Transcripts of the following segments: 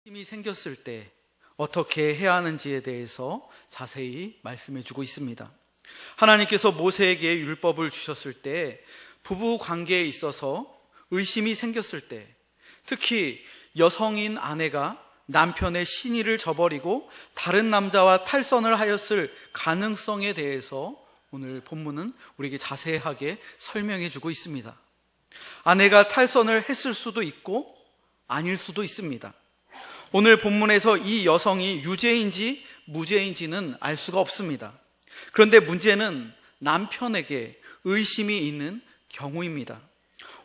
힘이 생겼을 때 어떻게 해야 하는지에 대해서 자세히 말씀해 주고 있습니다. 하나님께서 모세에게 율법을 주셨을 때 부부 관계에 있어서 의심이 생겼을 때, 특히 여성인 아내가 남편의 신의를 저버리고 다른 남자와 탈선을 하였을 가능성에 대해서 오늘 본문은 우리에게 자세하게 설명해 주고 있습니다. 아내가 탈선을 했을 수도 있고 아닐 수도 있습니다. 오늘 본문에서 이 여성이 유죄인지 무죄인지는 알 수가 없습니다. 그런데 문제는 남편에게 의심이 있는 경우입니다.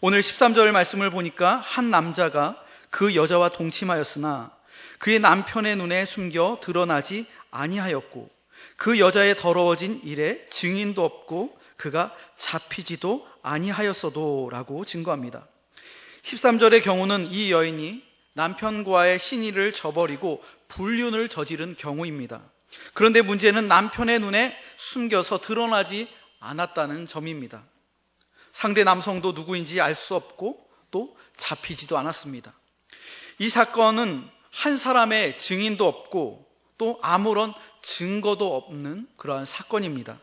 오늘 13절 말씀을 보니까 한 남자가 그 여자와 동침하였으나 그의 남편의 눈에 숨겨 드러나지 아니하였고 그 여자의 더러워진 일에 증인도 없고 그가 잡히지도 아니하였어도 라고 증거합니다. 13절의 경우는 이 여인이 남편과의 신의를 저버리고 불륜을 저지른 경우입니다. 그런데 문제는 남편의 눈에 숨겨서 드러나지 않았다는 점입니다. 상대 남성도 누구인지 알 수 없고 또 잡히지도 않았습니다. 이 사건은 한 사람의 증인도 없고 또 아무런 증거도 없는 그러한 사건입니다.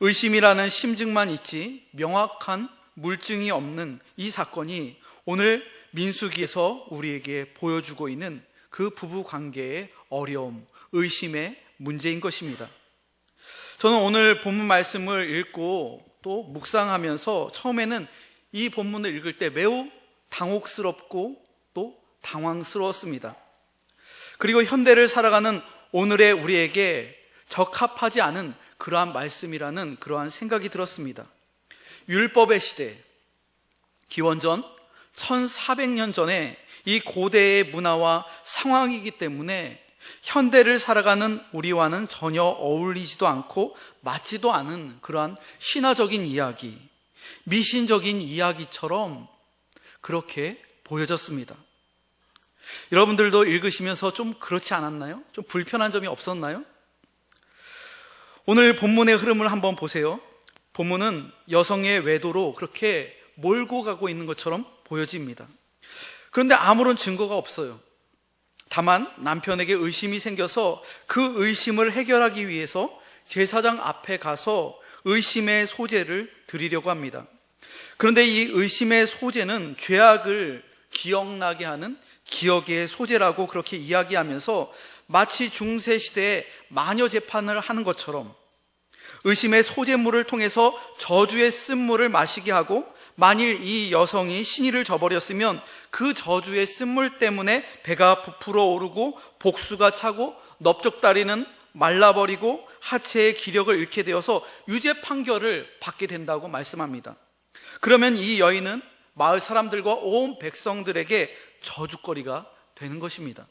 의심이라는 심증만 있지 명확한 물증이 없는 이 사건이 오늘 민수기에서 우리에게 보여주고 있는 그 부부 관계의 어려움, 의심의 문제인 것입니다. 저는 오늘 본문 말씀을 읽고 또 묵상하면서 처음에는 이 본문을 읽을 때 매우 당혹스럽고 또 당황스러웠습니다. 그리고 현대를 살아가는 오늘의 우리에게 적합하지 않은 그러한 말씀이라는 그러한 생각이 들었습니다. 율법의 시대, 기원전 1400년 전에 이 고대의 문화와 상황이기 때문에 현대를 살아가는 우리와는 전혀 어울리지도 않고 맞지도 않은 그러한 신화적인 이야기, 미신적인 이야기처럼 그렇게 보여졌습니다. 여러분들도 읽으시면서 좀 그렇지 않았나요? 좀 불편한 점이 없었나요? 오늘 본문의 흐름을 한번 보세요. 본문은 여성의 외도로 그렇게 몰고 가고 있는 것처럼 보여집니다. 그런데 아무런 증거가 없어요. 다만 남편에게 의심이 생겨서 그 의심을 해결하기 위해서 제사장 앞에 가서 의심의 소재를 드리려고 합니다. 그런데 이 의심의 소재는 죄악을 기억나게 하는 기억의 소재라고 그렇게 이야기하면서 마치 중세시대에 마녀 재판을 하는 것처럼 의심의 소재물을 통해서 저주의 쓴물을 마시게 하고 만일 이 여성이 신의를 저버렸으면 그 저주의 쓴물 때문에 배가 부풀어 오르고 복수가 차고 넓적다리는 말라버리고 하체의 기력을 잃게 되어서 유죄 판결을 받게 된다고 말씀합니다. 그러면 이 여인은 마을 사람들과 온 백성들에게 저주거리가 되는 것입니다.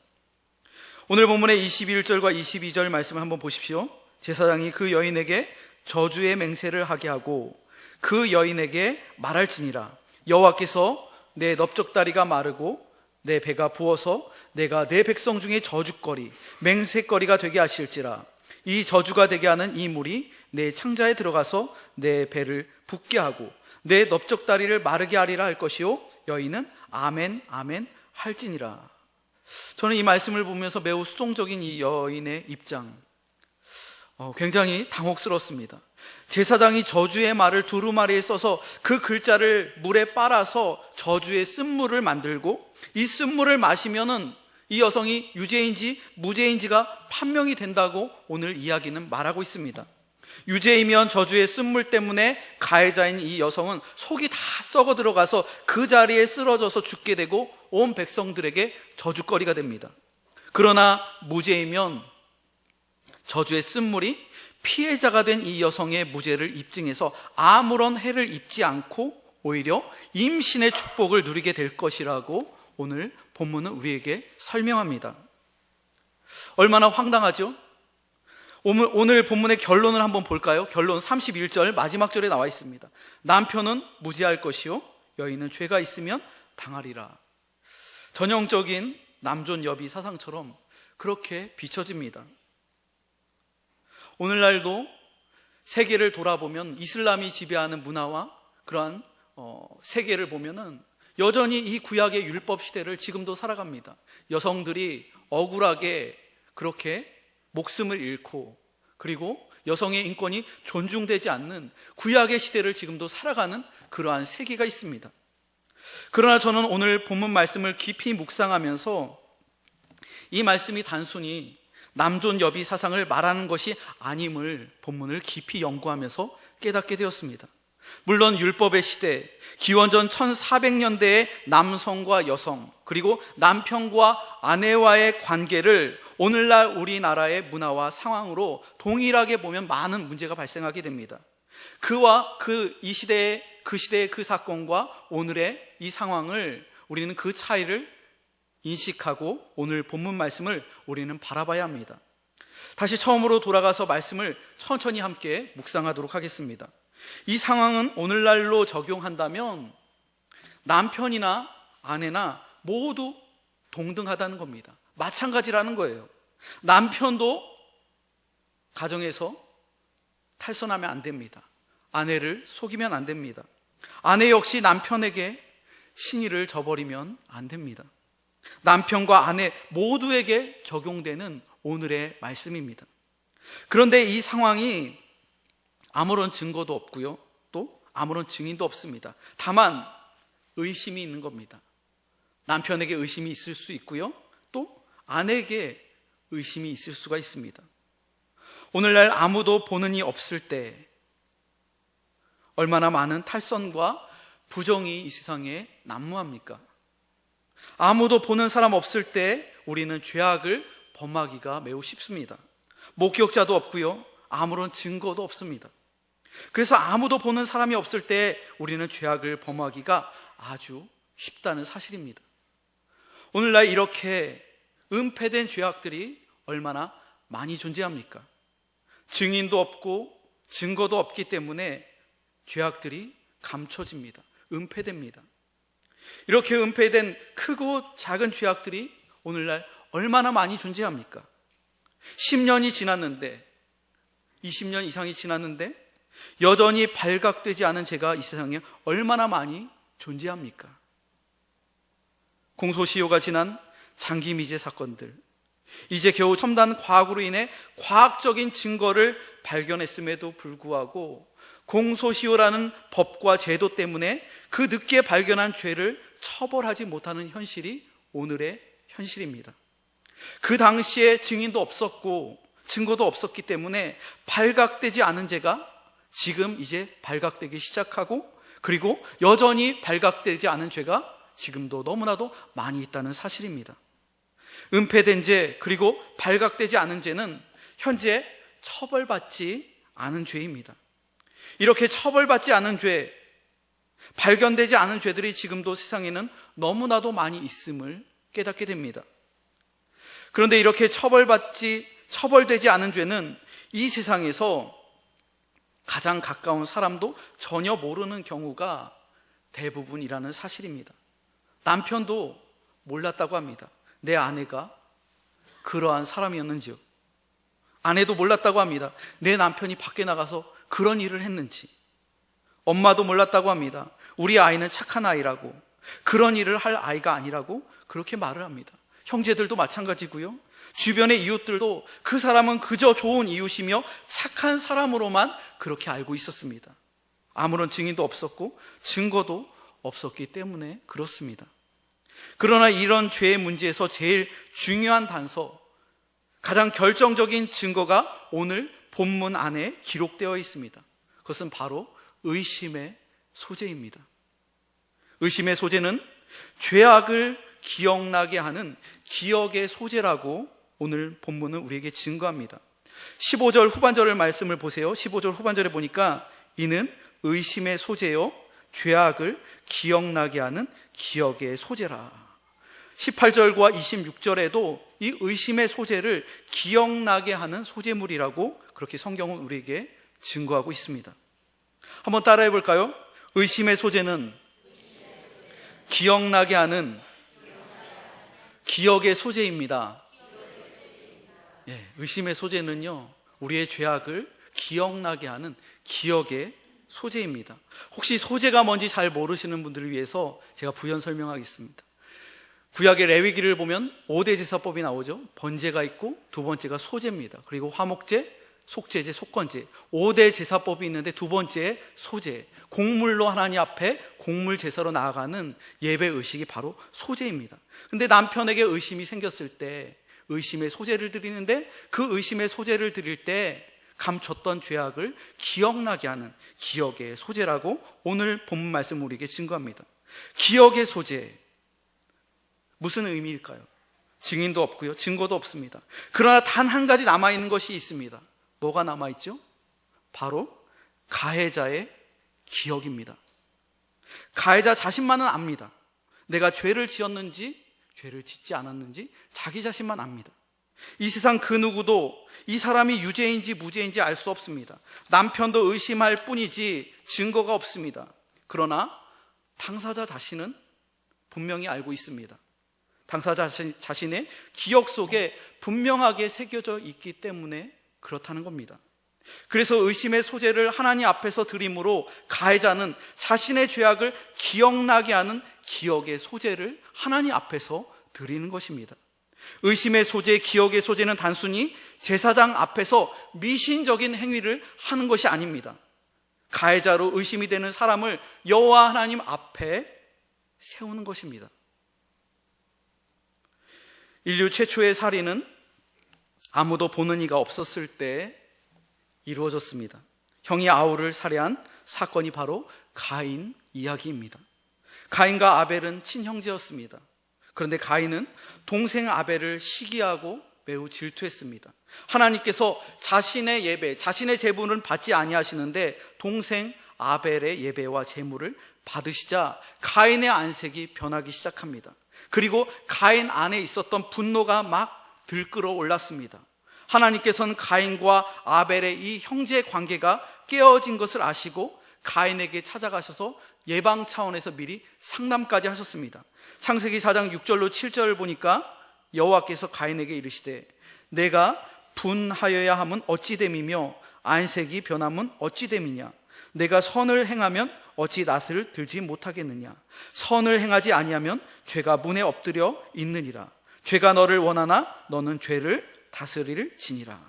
오늘 본문의 21절과 22절 말씀을 한번 보십시오. 제사장이 그 여인에게 저주의 맹세를 하게 하고 그 여인에게 말할지니라 여호와께서 내 넓적다리가 마르고 내 배가 부어서 내가 내 백성 중에 저주거리 맹세거리가 되게 하실지라 이 저주가 되게 하는 이 물이 내 창자에 들어가서 내 배를 붓게 하고 내 넓적다리를 마르게 하리라 할 것이요 여인은 아멘 아멘 할지니라. 저는 이 말씀을 보면서 매우 수동적인 이 여인의 입장 굉장히 당혹스럽습니다. 제사장이 저주의 말을 두루마리에 써서 그 글자를 물에 빨아서 저주의 쓴물을 만들고 이 쓴물을 마시면은 이 여성이 유죄인지 무죄인지가 판명이 된다고 오늘 이야기는 말하고 있습니다. 유죄이면 저주의 쓴물 때문에 가해자인 이 여성은 속이 다 썩어 들어가서 그 자리에 쓰러져서 죽게 되고 온 백성들에게 저주거리가 됩니다. 그러나 무죄이면 저주의 쓴물이 피해자가 된 이 여성의 무죄를 입증해서 아무런 해를 입지 않고 오히려 임신의 축복을 누리게 될 것이라고 오늘 본문은 우리에게 설명합니다. 얼마나 황당하죠? 오늘 본문의 결론을 한번 볼까요? 결론 31절 마지막 절에 나와 있습니다. 남편은 무죄할 것이요 여인은 죄가 있으면 당하리라. 전형적인 남존 여비 사상처럼 그렇게 비춰집니다. 오늘날도 세계를 돌아보면 이슬람이 지배하는 문화와 그러한 세계를 보면은 여전히 이 구약의 율법 시대를 지금도 살아갑니다. 여성들이 억울하게 그렇게 목숨을 잃고, 그리고 여성의 인권이 존중되지 않는 구약의 시대를 지금도 살아가는 그러한 세계가 있습니다. 그러나 저는 오늘 본문 말씀을 깊이 묵상하면서 이 말씀이 단순히 남존 여비 사상을 말하는 것이 아님을 본문을 깊이 연구하면서 깨닫게 되었습니다. 물론 율법의 시대, 기원전 1400년대의 남성과 여성, 그리고 남편과 아내와의 관계를 오늘날 우리나라의 문화와 상황으로 동일하게 보면 많은 문제가 발생하게 됩니다. 그와 이 시대의 그 사건과 오늘의 이 상황을 우리는 그 차이를 인식하고 오늘 본문 말씀을 우리는 바라봐야 합니다. 다시 처음으로 돌아가서 말씀을 천천히 함께 묵상하도록 하겠습니다. 이 상황은 오늘날로 적용한다면 남편이나 아내나 모두 동등하다는 겁니다. 마찬가지라는 거예요. 남편도 가정에서 탈선하면 안 됩니다. 아내를 속이면 안 됩니다. 아내 역시 남편에게 신의를 저버리면 안 됩니다. 남편과 아내 모두에게 적용되는 오늘의 말씀입니다. 그런데 이 상황이 아무런 증거도 없고요, 또 아무런 증인도 없습니다. 다만 의심이 있는 겁니다. 남편에게 의심이 있을 수 있고요, 또 아내에게 의심이 있을 수가 있습니다. 오늘날 아무도 보는 이 없을 때 얼마나 많은 탈선과 부정이 이 세상에 난무합니까? 아무도 보는 사람 없을 때 우리는 죄악을 범하기가 매우 쉽습니다. 목격자도 없고요, 아무런 증거도 없습니다. 그래서 아무도 보는 사람이 없을 때 우리는 죄악을 범하기가 아주 쉽다는 사실입니다. 오늘날 이렇게 은폐된 죄악들이 얼마나 많이 존재합니까? 증인도 없고 증거도 없기 때문에 죄악들이 감춰집니다. 은폐됩니다. 이렇게 은폐된 크고 작은 죄악들이 오늘날 얼마나 많이 존재합니까? 10년이 지났는데, 20년 이상이 지났는데 여전히 발각되지 않은 죄가 이 세상에 얼마나 많이 존재합니까? 공소시효가 지난 장기 미제 사건들, 이제 겨우 첨단 과학으로 인해 과학적인 증거를 발견했음에도 불구하고 공소시효라는 법과 제도 때문에 그 늦게 발견한 죄를 처벌하지 못하는 현실이 오늘의 현실입니다. 그 당시에 증인도 없었고 증거도 없었기 때문에 발각되지 않은 죄가 지금 이제 발각되기 시작하고, 그리고 여전히 발각되지 않은 죄가 지금도 너무나도 많이 있다는 사실입니다. 은폐된 죄, 그리고 발각되지 않은 죄는 현재 처벌받지 않은 죄입니다. 이렇게 처벌받지 않은 죄, 발견되지 않은 죄들이 지금도 세상에는 너무나도 많이 있음을 깨닫게 됩니다. 그런데 이렇게 처벌되지 않은 죄는 이 세상에서 가장 가까운 사람도 전혀 모르는 경우가 대부분이라는 사실입니다. 남편도 몰랐다고 합니다. 내 아내가 그러한 사람이었는지요. 아내도 몰랐다고 합니다. 내 남편이 밖에 나가서 그런 일을 했는지. 엄마도 몰랐다고 합니다. 우리 아이는 착한 아이라고, 그런 일을 할 아이가 아니라고 그렇게 말을 합니다. 형제들도 마찬가지고요, 주변의 이웃들도 그 사람은 그저 좋은 이웃이며 착한 사람으로만 그렇게 알고 있었습니다. 아무런 증인도 없었고 증거도 없었기 때문에 그렇습니다. 그러나 이런 죄의 문제에서 제일 중요한 단서, 가장 결정적인 증거가 오늘 본문 안에 기록되어 있습니다. 그것은 바로 의심의 소재입니다. 의심의 소재는 죄악을 기억나게 하는 기억의 소재라고 오늘 본문은 우리에게 증거합니다. 15절 후반절의 말씀을 보세요. 15절 후반절에 보니까 이는 의심의 소재요 죄악을 기억나게 하는 기억의 소재라. 18절과 26절에도 이 의심의 소재를 기억나게 하는 소재물이라고 그렇게 성경은 우리에게 증거하고 있습니다. 한번 따라해 볼까요? 의심의 소재는 기억나게 하는 기억의 소재입니다. 의심의 소재는요, 우리의 죄악을 기억나게 하는 기억의 소재입니다. 혹시 소재가 뭔지 잘 모르시는 분들을 위해서 제가 부연 설명하겠습니다. 구약의 레위기를 보면 5대 제사법이 나오죠. 번제가 있고 두 번째가 소제입니다. 그리고 화목제, 속죄제, 속건제 5대 제사법이 있는데 두 번째 소제, 곡물로 하나님 앞에 곡물 제사로 나아가는 예배 의식이 바로 소제입니다. 근데 남편에게 의심이 생겼을 때 의심의 소제를 드리는데 그 의심의 소제를 드릴 때 감췄던 죄악을 기억나게 하는 기억의 소제라고 오늘 본문 말씀 우리에게 증거합니다. 기억의 소제, 무슨 의미일까요? 증인도 없고요, 증거도 없습니다. 그러나 단 한 가지 남아있는 것이 있습니다. 뭐가 남아있죠? 바로 가해자의 기억입니다. 가해자 자신만은 압니다. 내가 죄를 지었는지 죄를 짓지 않았는지 자기 자신만 압니다. 이 세상 그 누구도 이 사람이 유죄인지 무죄인지 알 수 없습니다. 남편도 의심할 뿐이지 증거가 없습니다. 그러나 당사자 자신은 분명히 알고 있습니다. 당사자 자신의 기억 속에 분명하게 새겨져 있기 때문에 그렇다는 겁니다. 그래서 의심의 소재를 하나님 앞에서 드림으로 가해자는 자신의 죄악을 기억나게 하는 기억의 소재를 하나님 앞에서 드리는 것입니다. 의심의 소재, 기억의 소재는 단순히 제사장 앞에서 미신적인 행위를 하는 것이 아닙니다. 가해자로 의심이 되는 사람을 여호와 하나님 앞에 세우는 것입니다. 인류 최초의 살인은 아무도 보는 이가 없었을 때 이루어졌습니다. 형이 아우를 살해한 사건이 바로 가인 이야기입니다. 가인과 아벨은 친형제였습니다. 그런데 가인은 동생 아벨을 시기하고 매우 질투했습니다. 하나님께서 자신의 예배, 자신의 제물은 받지 아니하시는데 동생 아벨의 예배와 제물을 받으시자 가인의 안색이 변하기 시작합니다. 그리고 가인 안에 있었던 분노가 막 들끓어 올랐습니다. 하나님께서는 가인과 아벨의 이 형제 관계가 깨어진 것을 아시고 가인에게 찾아가셔서 예방 차원에서 미리 상담까지 하셨습니다. 창세기 4장 6절로 7절을 보니까 여호와께서 가인에게 이르시되 내가 분하여야 함은 어찌 됨이며 안색이 변함은 어찌 됨이냐 내가 선을 행하면 어찌 낫을 들지 못하겠느냐 선을 행하지 아니하면 죄가 문에 엎드려 있느니라 죄가 너를 원하나 너는 죄를 다스릴지니라.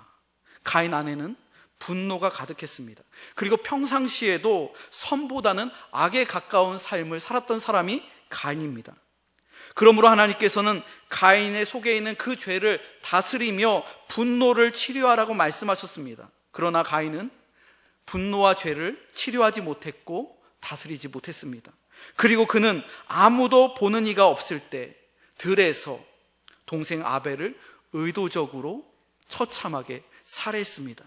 가인 안에는 분노가 가득했습니다. 그리고 평상시에도 선보다는 악에 가까운 삶을 살았던 사람이 가인입니다. 그러므로 하나님께서는 가인의 속에 있는 그 죄를 다스리며 분노를 치료하라고 말씀하셨습니다. 그러나 가인은 분노와 죄를 치료하지 못했고 다스리지 못했습니다. 그리고 그는 아무도 보는 이가 없을 때 들에서 동생 아벨을 의도적으로 처참하게 살해했습니다.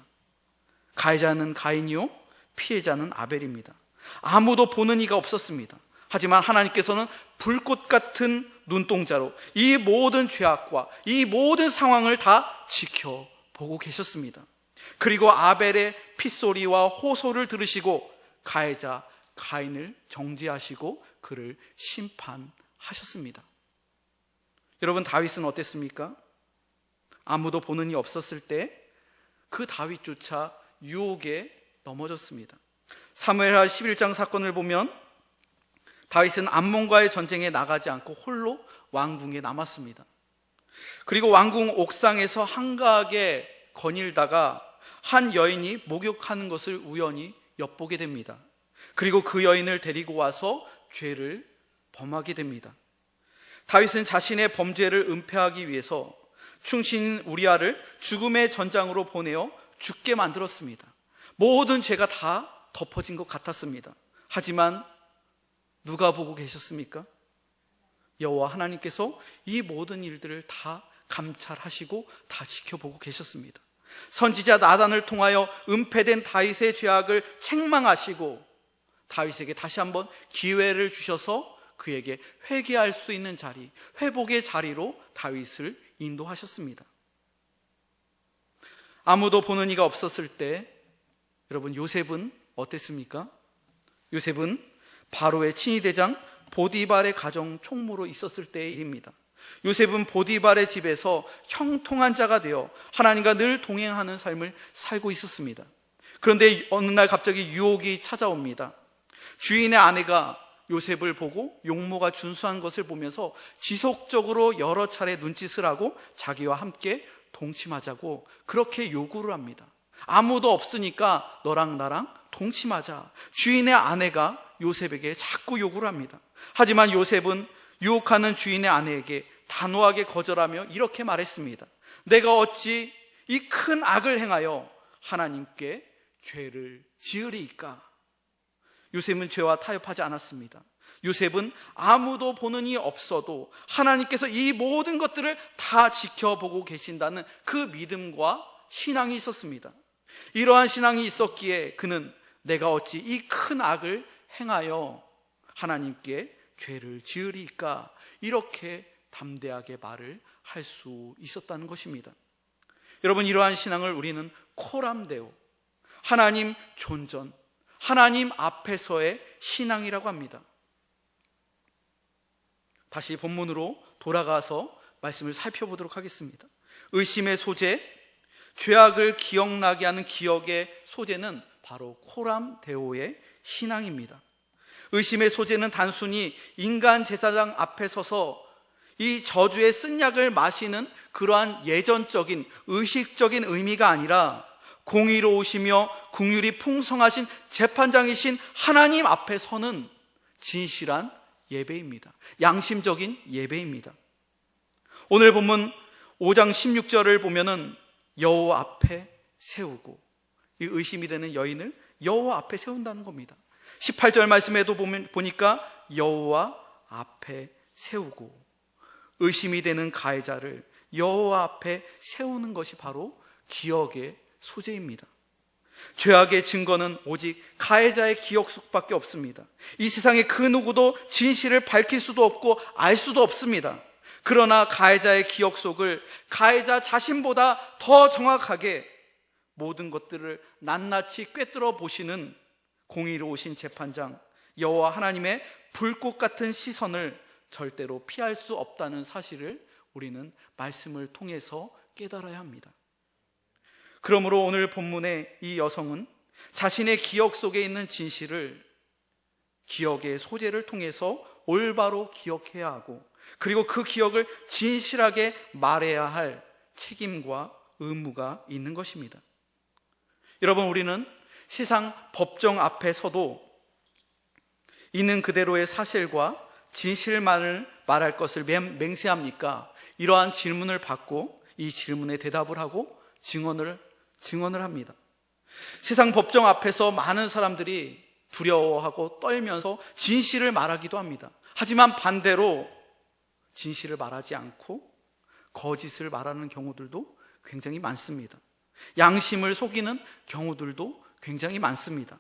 가해자는 가인이요 피해자는 아벨입니다. 아무도 보는 이가 없었습니다. 하지만 하나님께서는 불꽃 같은 눈동자로 이 모든 죄악과 이 모든 상황을 다 지켜보고 계셨습니다. 그리고 아벨의 핏소리와 호소를 들으시고 가해자 가인을 정죄하시고 그를 심판하셨습니다. 여러분, 다윗은 어땠습니까? 아무도 보는 이 없었을 때 그 다윗조차 유혹에 넘어졌습니다. 사무엘하 11장 사건을 보면 다윗은 암몬과의 전쟁에 나가지 않고 홀로 왕궁에 남았습니다. 그리고 왕궁 옥상에서 한가하게 거닐다가 한 여인이 목욕하는 것을 우연히 엿보게 됩니다. 그리고 그 여인을 데리고 와서 죄를 범하게 됩니다. 다윗은 자신의 범죄를 은폐하기 위해서 충신인 우리아를 죽음의 전장으로 보내어 죽게 만들었습니다. 모든 죄가 다 덮어진 것 같았습니다. 하지만 누가 보고 계셨습니까? 여호와 하나님께서 이 모든 일들을 다 감찰하시고 다 지켜보고 계셨습니다. 선지자 나단을 통하여 은폐된 다윗의 죄악을 책망하시고 다윗에게 다시 한번 기회를 주셔서 그에게 회개할 수 있는 자리, 회복의 자리로 다윗을 인도하셨습니다. 아무도 보는 이가 없었을 때 여러분, 요셉은 어땠습니까? 요셉은 바로의 친위대장 보디발의 가정 총무로 있었을 때의 일입니다. 요셉은 보디발의 집에서 형통한 자가 되어 하나님과 늘 동행하는 삶을 살고 있었습니다. 그런데 어느 날 갑자기 유혹이 찾아옵니다. 주인의 아내가 요셉을 보고 용모가 준수한 것을 보면서 지속적으로 여러 차례 눈짓을 하고 자기와 함께 동침하자고 그렇게 요구를 합니다. 아무도 없으니까 너랑 나랑 동침하자. 주인의 아내가 요셉에게 자꾸 요구를 합니다. 하지만 요셉은 유혹하는 주인의 아내에게 단호하게 거절하며 이렇게 말했습니다. 내가 어찌 이 큰 악을 행하여 하나님께 죄를 지으리이까? 요셉은 죄와 타협하지 않았습니다. 요셉은 아무도 보는 이 없어도 하나님께서 이 모든 것들을 다 지켜보고 계신다는 그 믿음과 신앙이 있었습니다. 이러한 신앙이 있었기에 그는 내가 어찌 이 큰 악을 행하여 하나님께 죄를 지으리까? 이렇게 담대하게 말을 할 수 있었다는 것입니다. 여러분, 이러한 신앙을 우리는 코람데오, 하나님 존전, 하나님 앞에서의 신앙이라고 합니다. 다시 본문으로 돌아가서 말씀을 살펴보도록 하겠습니다. 의심의 소재, 죄악을 기억나게 하는 기억의 소재는 바로 코람데오의 신앙입니다. 의심의 소재는 단순히 인간 제사장 앞에 서서 이 저주의 쓴 약을 마시는 그러한 예전적인 의식적인 의미가 아니라 공의로우시며 긍휼이 풍성하신 재판장이신 하나님 앞에 서는 진실한 예배입니다. 양심적인 예배입니다. 오늘 본문 5장 16절을 보면은 여호와 앞에 세우고, 이 의심이 되는 여인을 여호와 앞에 세운다는 겁니다. 18절 말씀에도 보니까 여호와 앞에 세우고, 의심이 되는 가해자를 여호와 앞에 세우는 것이 바로 기억의 소재입니다. 죄악의 증거는 오직 가해자의 기억 속밖에 없습니다. 이 세상에 그 누구도 진실을 밝힐 수도 없고 알 수도 없습니다. 그러나 가해자의 기억 속을 가해자 자신보다 더 정확하게 모든 것들을 낱낱이 꿰뚫어 보시는 공의로우신 재판장 여호와 하나님의 불꽃 같은 시선을 절대로 피할 수 없다는 사실을 우리는 말씀을 통해서 깨달아야 합니다. 그러므로 오늘 본문의 이 여성은 자신의 기억 속에 있는 진실을 기억의 소재를 통해서 올바로 기억해야 하고, 그리고 그 기억을 진실하게 말해야 할 책임과 의무가 있는 것입니다. 여러분, 우리는 세상 법정 앞에서도 있는 그대로의 사실과 진실만을 말할 것을 맹세합니까? 이러한 질문을 받고 이 질문에 대답을 하고 증언을 합니다. 세상 법정 앞에서 많은 사람들이 두려워하고 떨면서 진실을 말하기도 합니다. 하지만 반대로 진실을 말하지 않고 거짓을 말하는 경우들도 굉장히 많습니다. 양심을 속이는 경우들도 굉장히 많습니다.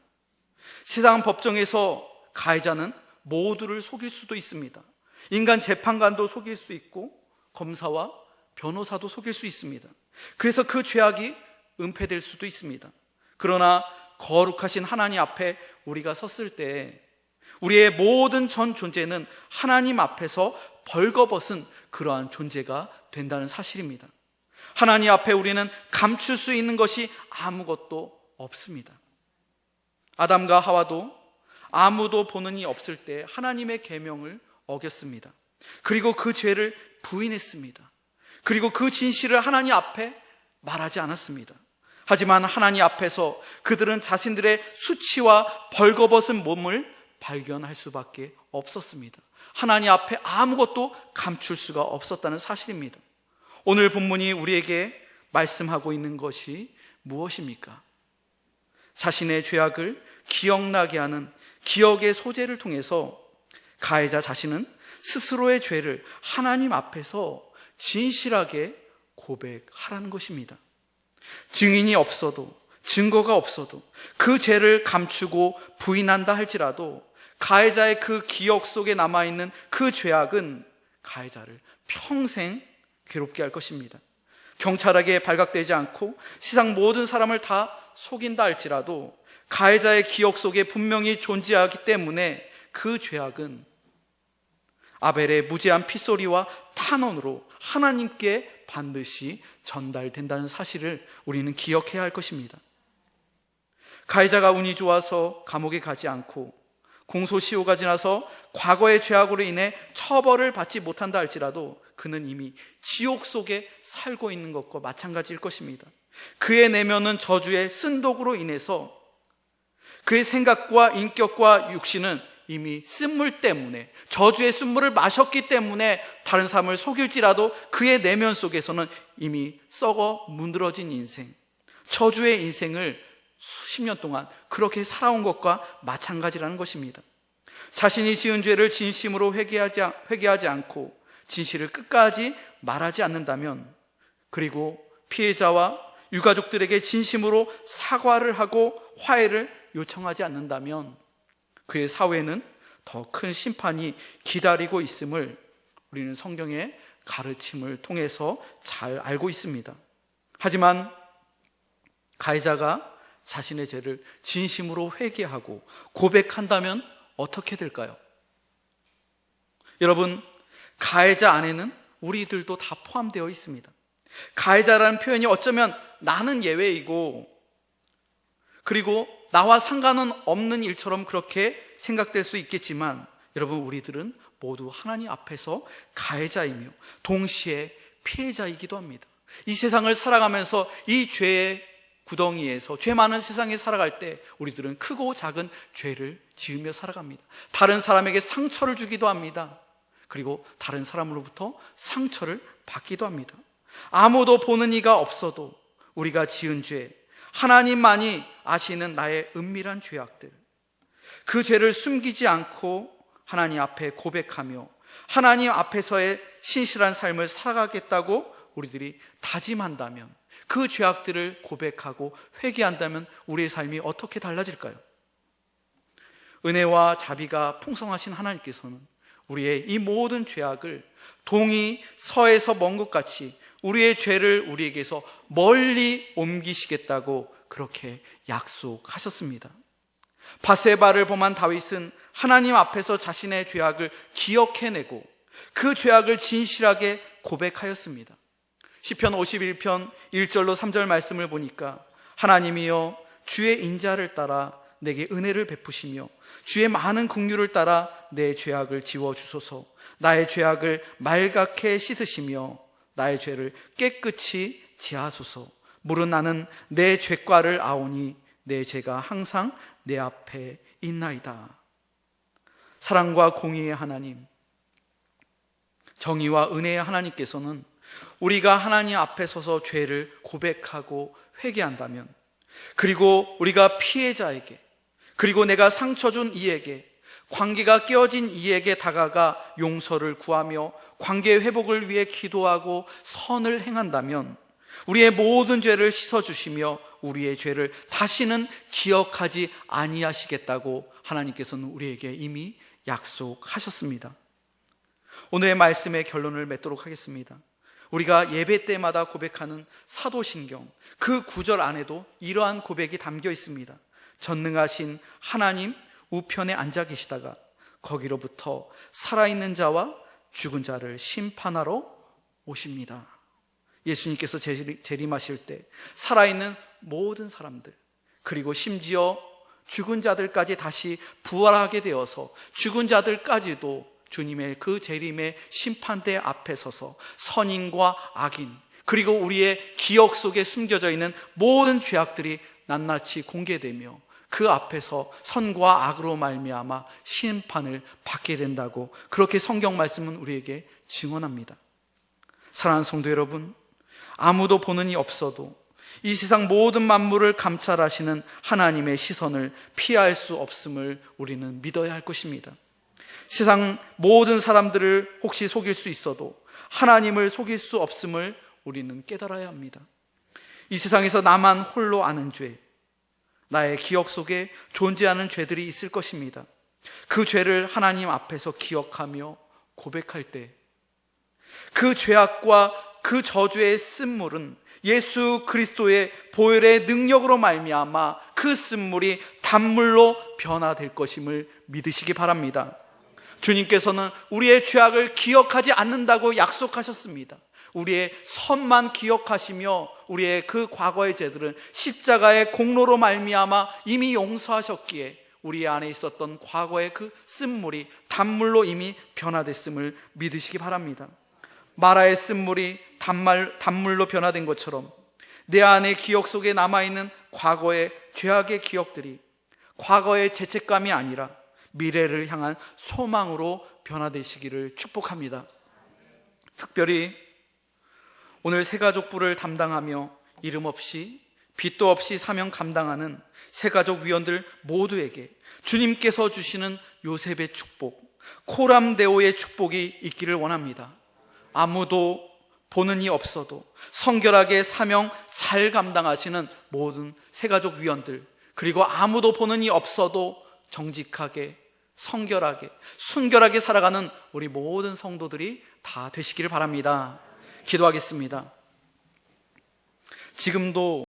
세상 법정에서 가해자는 모두를 속일 수도 있습니다. 인간 재판관도 속일 수 있고 검사와 변호사도 속일 수 있습니다. 그래서 그 죄악이 은폐될 수도 있습니다. 그러나 거룩하신 하나님 앞에 우리가 섰을 때 우리의 모든 전 존재는 하나님 앞에서 벌거벗은 그러한 존재가 된다는 사실입니다. 하나님 앞에 우리는 감출 수 있는 것이 아무것도 없습니다. 아담과 하와도 아무도 보는 이 없을 때 하나님의 계명을 어겼습니다. 그리고 그 죄를 부인했습니다. 그리고 그 진실을 하나님 앞에 말하지 않았습니다. 하지만 하나님 앞에서 그들은 자신들의 수치와 벌거벗은 몸을 발견할 수밖에 없었습니다. 하나님 앞에 아무것도 감출 수가 없었다는 사실입니다. 오늘 본문이 우리에게 말씀하고 있는 것이 무엇입니까? 자신의 죄악을 기억나게 하는 기억의 소재를 통해서 가해자 자신은 스스로의 죄를 하나님 앞에서 진실하게 고백하라는 것입니다. 증인이 없어도, 증거가 없어도, 그 죄를 감추고 부인한다 할지라도 가해자의 그 기억 속에 남아있는 그 죄악은 가해자를 평생 괴롭게 할 것입니다. 경찰에게 발각되지 않고 세상 모든 사람을 다 속인다 할지라도 가해자의 기억 속에 분명히 존재하기 때문에 그 죄악은 아벨의 무죄한 핏소리와 탄원으로 하나님께 반드시 전달된다는 사실을 우리는 기억해야 할 것입니다. 가해자가 운이 좋아서 감옥에 가지 않고 공소시효가 지나서 과거의 죄악으로 인해 처벌을 받지 못한다 할지라도 그는 이미 지옥 속에 살고 있는 것과 마찬가지일 것입니다. 그의 내면은 저주의 쓴독으로 인해서 그의 생각과 인격과 육신은 이미 쓴물 때문에, 저주의 쓴물을 마셨기 때문에 다른 사람을 속일지라도 그의 내면 속에서는 이미 썩어 문드러진 인생, 저주의 인생을 수십 년 동안 그렇게 살아온 것과 마찬가지라는 것입니다. 자신이 지은 죄를 진심으로 회개하지 않고 진실을 끝까지 말하지 않는다면, 그리고 피해자와 유가족들에게 진심으로 사과를 하고 화해를 요청하지 않는다면 그의 사회는 더 큰 심판이 기다리고 있음을 우리는 성경의 가르침을 통해서 잘 알고 있습니다. 하지만 가해자가 자신의 죄를 진심으로 회개하고 고백한다면 어떻게 될까요? 여러분, 가해자 안에는 우리들도 다 포함되어 있습니다. 가해자라는 표현이 어쩌면 나는 예외이고, 그리고 나와 상관은 없는 일처럼 그렇게 생각될 수 있겠지만, 여러분, 우리들은 모두 하나님 앞에서 가해자이며 동시에 피해자이기도 합니다. 이 세상을 살아가면서 이 죄의 구덩이에서, 죄 많은 세상에 살아갈 때 우리들은 크고 작은 죄를 지으며 살아갑니다. 다른 사람에게 상처를 주기도 합니다. 그리고 다른 사람으로부터 상처를 받기도 합니다. 아무도 보는 이가 없어도 우리가 지은 죄, 하나님만이 아시는 나의 은밀한 죄악들, 그 죄를 숨기지 않고 하나님 앞에 고백하며 하나님 앞에서의 신실한 삶을 살아가겠다고 우리들이 다짐한다면, 그 죄악들을 고백하고 회개한다면 우리의 삶이 어떻게 달라질까요? 은혜와 자비가 풍성하신 하나님께서는 우리의 이 모든 죄악을 동이 서에서 먼 것 같이 우리의 죄를 우리에게서 멀리 옮기시겠다고 그렇게 약속하셨습니다. 밧세바를 범한 다윗은 하나님 앞에서 자신의 죄악을 기억해내고 그 죄악을 진실하게 고백하였습니다. 시편 51편 1절로 3절 말씀을 보니까, 하나님이여 주의 인자를 따라 내게 은혜를 베푸시며 주의 많은 긍휼을 따라 내 죄악을 지워주소서. 나의 죄악을 말갛게 씻으시며 나의 죄를 깨끗이 지하소서. 물은 나는 내 죄과를 아오니 내 죄가 항상 내 앞에 있나이다. 사랑과 공의의 하나님, 정의와 은혜의 하나님께서는 우리가 하나님 앞에 서서 죄를 고백하고 회개한다면, 그리고 우리가 피해자에게, 그리고 내가 상처 준 이에게, 관계가 깨어진 이에게 다가가 용서를 구하며 관계 회복을 위해 기도하고 선을 행한다면 우리의 모든 죄를 씻어주시며 우리의 죄를 다시는 기억하지 아니하시겠다고 하나님께서는 우리에게 이미 약속하셨습니다. 오늘의 말씀의 결론을 맺도록 하겠습니다. 우리가 예배 때마다 고백하는 사도신경, 그 구절 안에도 이러한 고백이 담겨 있습니다. 전능하신 하나님 우편에 앉아 계시다가 거기로부터 살아있는 자와 죽은 자를 심판하러 오십니다. 예수님께서 재림하실 때 살아있는 모든 사람들, 그리고 심지어 죽은 자들까지 다시 부활하게 되어서 죽은 자들까지도 주님의 그 재림의 심판대 앞에 서서 선인과 악인, 그리고 우리의 기억 속에 숨겨져 있는 모든 죄악들이 낱낱이 공개되며 그 앞에서 선과 악으로 말미암아 심판을 받게 된다고 그렇게 성경 말씀은 우리에게 증언합니다. 사랑하는 성도 여러분, 아무도 보는 이 없어도 이 세상 모든 만물을 감찰하시는 하나님의 시선을 피할 수 없음을 우리는 믿어야 할 것입니다. 세상 모든 사람들을 혹시 속일 수 있어도 하나님을 속일 수 없음을 우리는 깨달아야 합니다. 이 세상에서 나만 홀로 아는 죄, 나의 기억 속에 존재하는 죄들이 있을 것입니다. 그 죄를 하나님 앞에서 기억하며 고백할 때 그 죄악과 그 저주의 쓴물은 예수 그리스도의 보혈의 능력으로 말미암아 그 쓴물이 단물로 변화될 것임을 믿으시기 바랍니다. 주님께서는 우리의 죄악을 기억하지 않는다고 약속하셨습니다. 우리의 선만 기억하시며 우리의 그 과거의 죄들은 십자가의 공로로 말미암아 이미 용서하셨기에 우리 안에 있었던 과거의 그 쓴물이 단물로 이미 변화됐음을 믿으시기 바랍니다. 마라의 쓴물이 단물로 변화된 것처럼 내 안의 기억 속에 남아있는 과거의 죄악의 기억들이 과거의 죄책감이 아니라 미래를 향한 소망으로 변화되시기를 축복합니다. 특별히 오늘 새가족부를 담당하며 이름 없이 빚도 없이 사명 감당하는 새가족 위원들 모두에게 주님께서 주시는 요셉의 축복, 코람데오의 축복이 있기를 원합니다. 아무도 보는 이 없어도 성결하게 사명 잘 감당하시는 모든 새가족 위원들, 그리고 아무도 보는 이 없어도 정직하게, 성결하게, 순결하게 살아가는 우리 모든 성도들이 다 되시기를 바랍니다. 기도하겠습니다. 지금도